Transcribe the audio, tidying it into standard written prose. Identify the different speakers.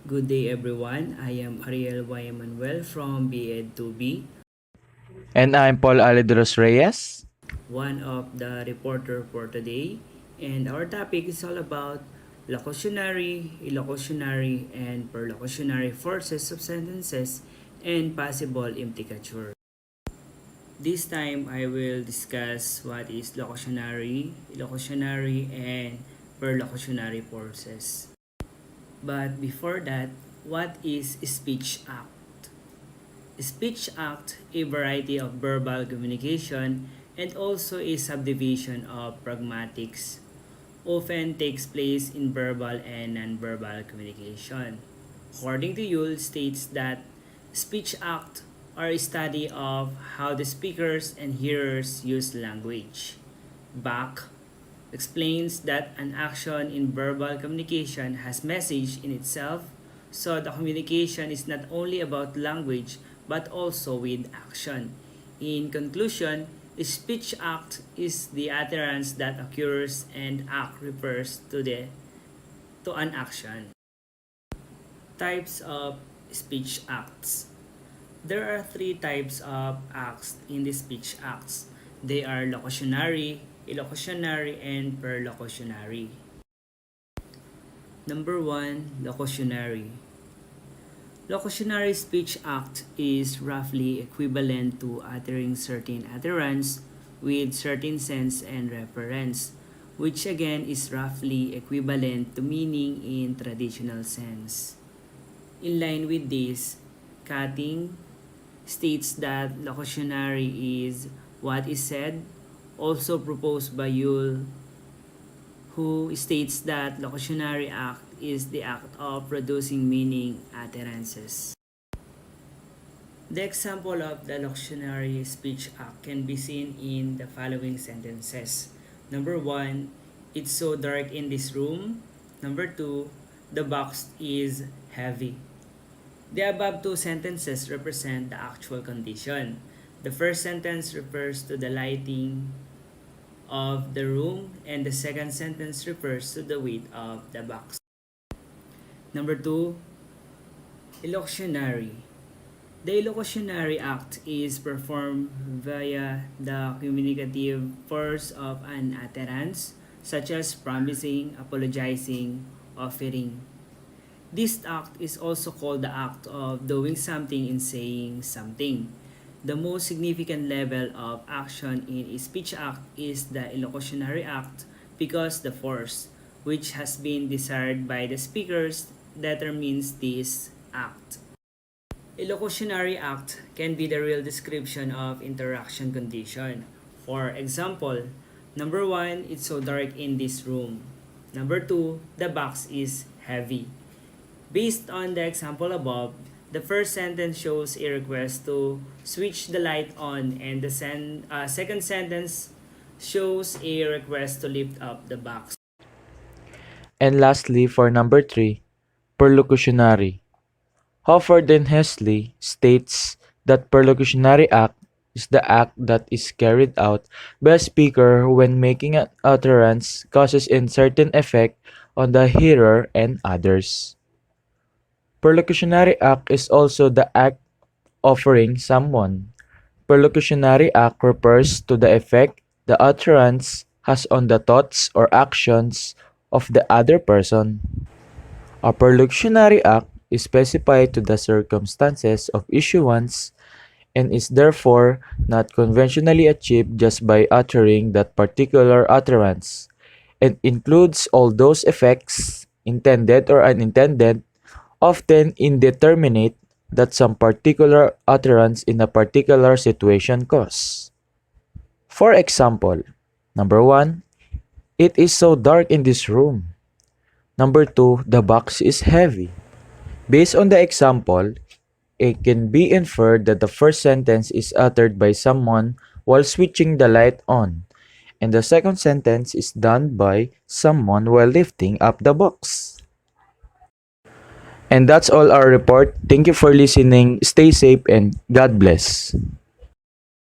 Speaker 1: Good day everyone. I am Ariel Y. Manuel from BEd 2B,
Speaker 2: And I'm Paul Alidros Reyes.
Speaker 1: one of the reporter for today. And our topic is all about locutionary, illocutionary, and perlocutionary forces of sentences and possible implicature. This time I will discuss what is locutionary, illocutionary, and perlocutionary forces. But before that, what is speech act? Speech act, a variety of verbal communication and also a subdivision of pragmatics, often takes place in verbal and nonverbal communication. According to Yule, states that speech act are a study of how the speakers and hearers use language. Bach explains that an action in verbal communication has message in itself, so the communication is not only about language but also with action. In conclusion, a speech act is the utterance that occurs and act refers to an action. Types of speech acts. There are three types of acts in the speech acts. They are locutionary, illocutionary, and perlocutionary. Number 1, locutionary. Locutionary speech act is roughly equivalent to uttering certain utterance with certain sense and reference, which again is roughly equivalent to meaning in traditional sense. In line with this, cutting states that locutionary is what is said, also proposed by Yule, who states that locutionary act is the act of producing meaning utterances. The example of the locutionary speech act can be seen in the following sentences. Number 1, it's so dark in this room. Number 2, the box is heavy. The above two sentences represent the actual condition. The first sentence refers to the lighting of the room and the second sentence refers to the weight of the box. Number 2, illocutionary. The illocutionary act is performed via the communicative force of an utterance, such as promising, apologizing, offering. This act is also called the act of doing something and saying something. The most significant level of action in a speech act is the illocutionary act because the force, which has been desired by the speakers, determines this act. Illocutionary act can be the real description of interaction condition. For example, number 1, it's so dark in this room. Number 2, the box is heavy. Based on the example above, the first sentence shows a request to switch the light on and the second sentence shows a request to lift up the box.
Speaker 2: And lastly, for number 3, perlocutionary. Hofford and Hesley states that perlocutionary act is the act that is carried out by a speaker when making an utterance causes a certain effect on the hearer and others. Perlocutionary act is also the act offering someone. Perlocutionary act refers to the effect the utterance has on the thoughts or actions of the other person. A perlocutionary act is specified to the circumstances of issuance and is therefore not conventionally achieved just by uttering that particular utterance, and includes all those effects, intended or unintended, often indeterminate, that some particular utterance in a particular situation cause. For example, number 1, it is so dark in this room. Number 2, the box is heavy. Based on the example, it can be inferred that the first sentence is uttered by someone while switching the light on, and the second sentence is done by someone while lifting up the box. And that's all our report. Thank you for listening. Stay safe and God bless.